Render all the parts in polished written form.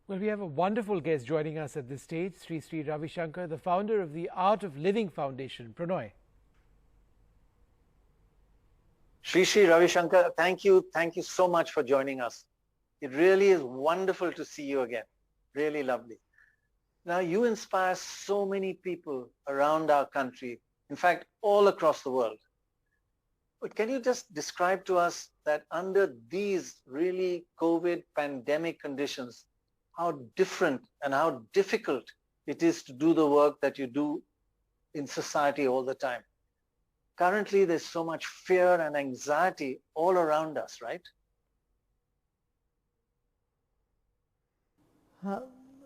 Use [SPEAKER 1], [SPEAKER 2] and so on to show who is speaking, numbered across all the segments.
[SPEAKER 1] Well, we have a wonderful guest joining us at this stage, Sri Ravi Shankar, the founder of the Art of Living Foundation. Pranoy.
[SPEAKER 2] Sri Ravi Shankar, thank you so much for joining us. It really is wonderful to see you again. Really lovely. Now, you inspire so many people around our country, in fact, all across the world. But can you just describe to us that under these really COVID pandemic conditions, how different and how difficult it is to do the work that you do in society all the time? Currently, there's so much fear and anxiety all around us, right?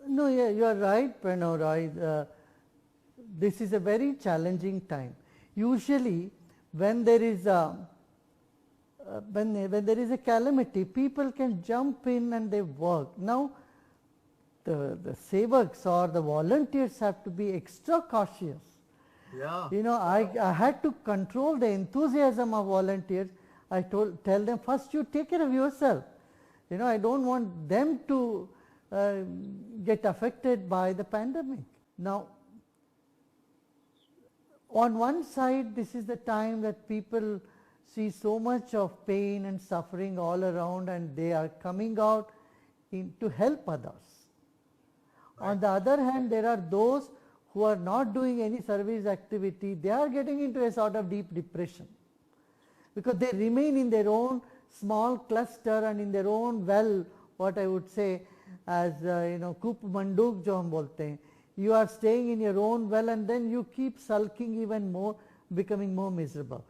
[SPEAKER 3] No, yeah, you are right, Pranav Roy. This is a very challenging time. Usually, when there is a when there is a calamity, people can jump in and they work. Now, the sevaks or the volunteers have to be extra cautious.
[SPEAKER 2] Yeah.
[SPEAKER 3] You know, I had to control the enthusiasm of volunteers. I tell them, first you take care of yourself. You know, I don't want them to get affected by the pandemic. Now, on one side, this is the time that people see so much of pain and suffering all around, and they are coming out to help others. Right. On the other hand, there are those who are not doing any service activity. They are getting into a sort of deep depression because they remain in their own small cluster and in their own well, what I would say as Kup Manduk jo hum bolte hain. You are staying in your own well and then you keep sulking even more, becoming more miserable.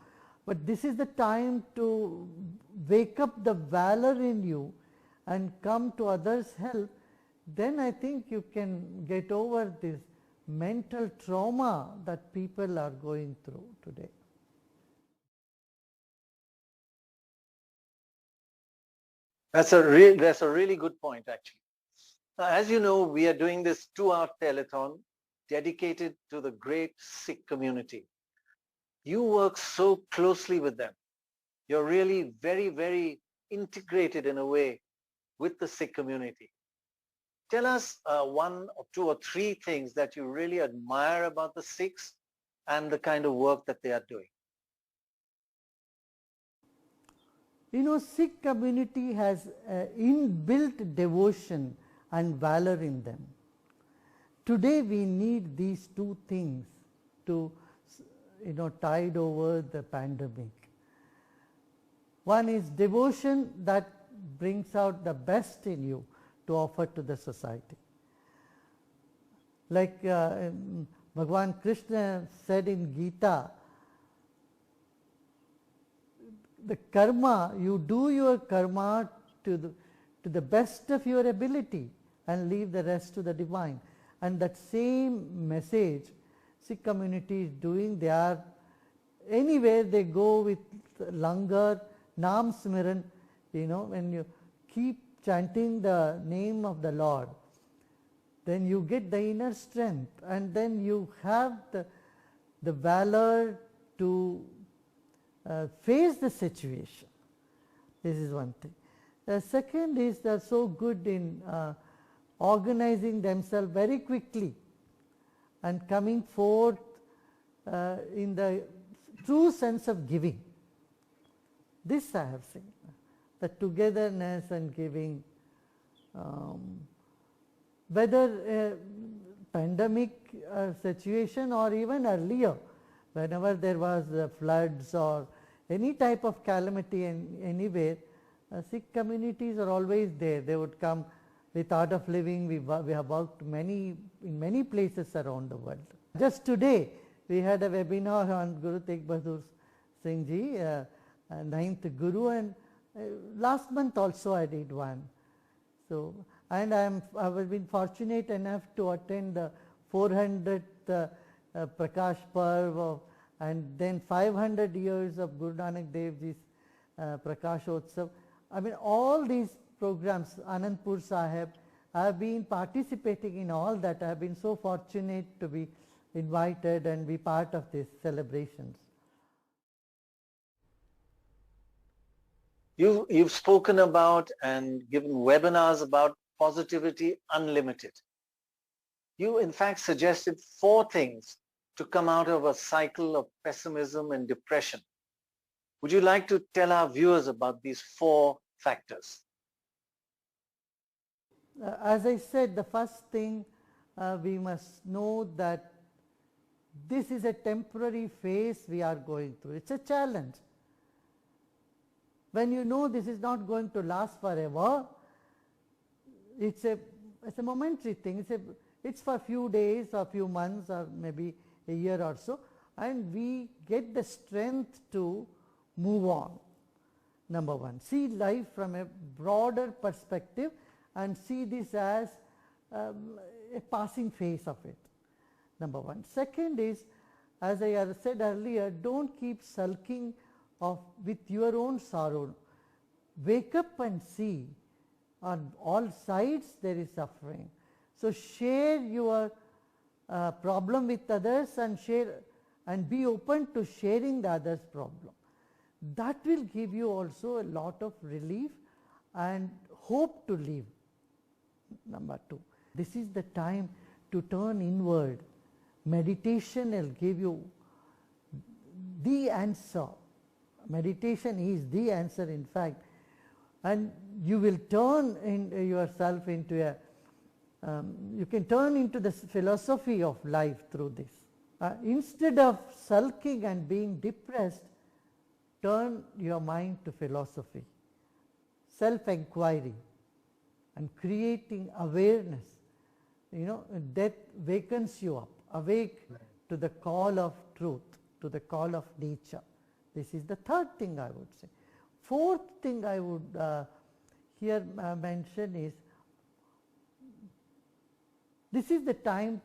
[SPEAKER 3] But this is the time to wake up the valor in you and come to others' help. Then I think you can get over this mental trauma that people are going through today.
[SPEAKER 2] That's a really good point, actually. Now, as you know, we are doing this 2-hour telethon dedicated to the great Sikh community. You work so closely with them. You're really very, very integrated in a way with the Sikh community. Tell us one or two or three things that you really admire about the Sikhs and the kind of work that they are doing.
[SPEAKER 3] You know, Sikh community has inbuilt devotion and valor in them. Today we need these two things to, tide over the pandemic. One is devotion that brings out the best in you to offer to the society. Like Bhagwan Krishna said in Gita, the karma, you do your karma to the best of your ability and leave the rest to the divine. And that same message Sikh community is doing. They are, anywhere they go with langar, Naam Smiran, when you keep chanting the name of the Lord, then you get the inner strength and then you have the valor to face the situation. This is one thing. The second is they are so good in organizing themselves very quickly and coming forth in the true sense of giving. This I have seen, the togetherness and giving. Whether pandemic situation or even earlier, whenever there was floods or any type of calamity anywhere, Sikh communities are always there. They would come with Art of Living. We have worked in many places around the world. Just today, we had a webinar on Guru Tegh Bahadur Singh Ji, 9th Guru, and last month also I did one. So, and I've been fortunate enough to attend the 400th Prakash Parv and then 500 years of Guru Nanak Dev Ji's Prakashotsav. I mean, all these programs, Anandpur Sahib, I have been participating in all that. I have been so fortunate to be invited and be part of these celebrations.
[SPEAKER 2] You've spoken about and given webinars about positivity unlimited. You in fact suggested 4 things to come out of a cycle of pessimism and depression. Would you like to tell our viewers about these 4 factors?
[SPEAKER 3] As I said, the first thing we must know that this is a temporary phase we are going through. It's a challenge. When you know this is not going to last forever, it's a momentary thing. It's for a few days or few months or maybe a year or so, and we get the strength to move on. Number one, see life from a broader perspective and see this as a passing phase of it. Number one. Second is, as I said earlier, don't keep sulking with your own sorrow. Wake up and see on all sides there is suffering. So share your problem with others and be open to sharing the other's problem. That will give you also a lot of relief and hope to live. Number two, this is the time to turn inward. Meditation will give you the answer. Meditation is the answer, in fact, and you will turn yourself into you can turn into the philosophy of life through this. Instead of sulking and being depressed, turn your mind to philosophy, self-inquiry, and creating awareness. Death wakens you up, awake to the call of truth, to the call of nature. This is the third thing I would say. Fourth thing I would here mention is, this is the time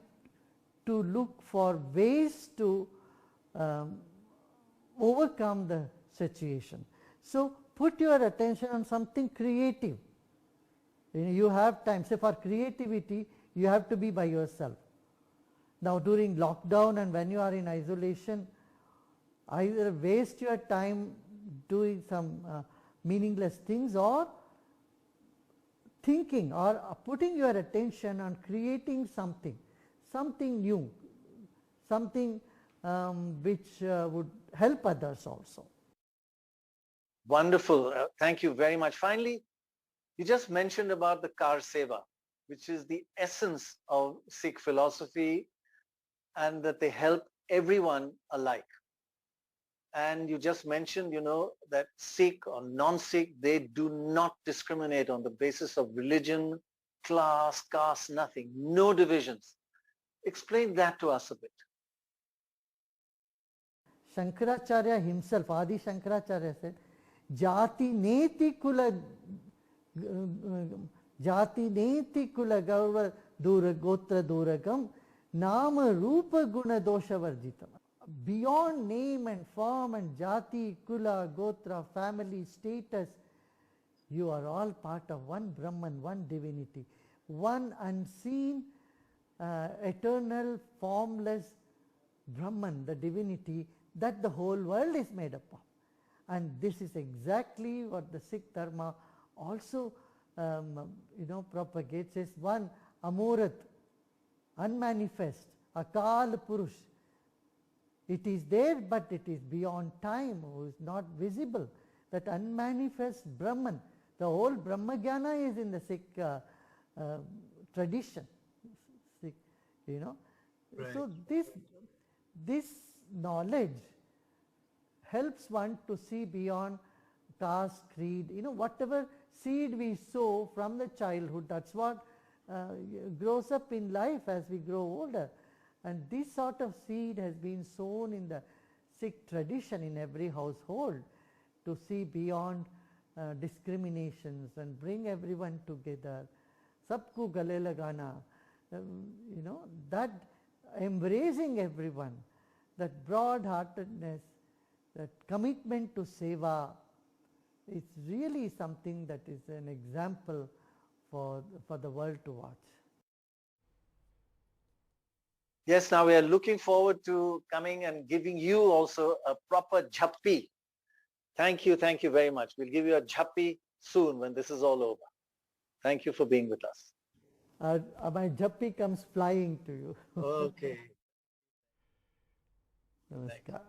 [SPEAKER 3] to look for ways to overcome the situation. So put your attention on something creative. You have time. Say for creativity, you have to be by yourself. Now during lockdown and when you are in isolation, either waste your time doing some meaningless things or thinking or putting your attention on creating something new, something which would help others also.
[SPEAKER 2] Wonderful. Thank you very much. Finally, you just mentioned about the Kar Seva, which is the essence of Sikh philosophy, and that they help everyone alike. And you just mentioned, that Sikh or non-Sikh, they do not discriminate on the basis of religion, class, caste, nothing, no divisions. Explain that to us a bit.
[SPEAKER 3] Shankaracharya himself, Adi Shankaracharya said, Jati neti kula gaurva dura gotra duragam nama rupa guna dosha varjitam. Beyond name and form and jati, kula, gotra, family, status, you are all part of one Brahman, one divinity, one unseen, eternal, formless Brahman, the divinity that the whole world is made up of. And this is exactly what the Sikh Dharma also propagates, is one Amurat, unmanifest, Akal Purush. It is there, but it is beyond time, who is not visible. That unmanifest Brahman, the whole Brahmajnana is in the Sikh tradition. Sikh,
[SPEAKER 2] Right.
[SPEAKER 3] So this knowledge helps one to see beyond caste, creed. Whatever seed we sow from the childhood, that's what grows up in life as we grow older. And this sort of seed has been sown in the Sikh tradition in every household, to see beyond discriminations and bring everyone together. Sabko gale lagana, that embracing everyone, that broad-heartedness, that commitment to seva, it's really something that is an example for the world to watch.
[SPEAKER 2] Yes, now we are looking forward to coming and giving you also a proper jhappi. Thank you very much. We'll give you a jhappi soon when this is all over. Thank you for being with us.
[SPEAKER 3] My Jappi comes flying to you.
[SPEAKER 2] Okay.
[SPEAKER 3] Namaskar.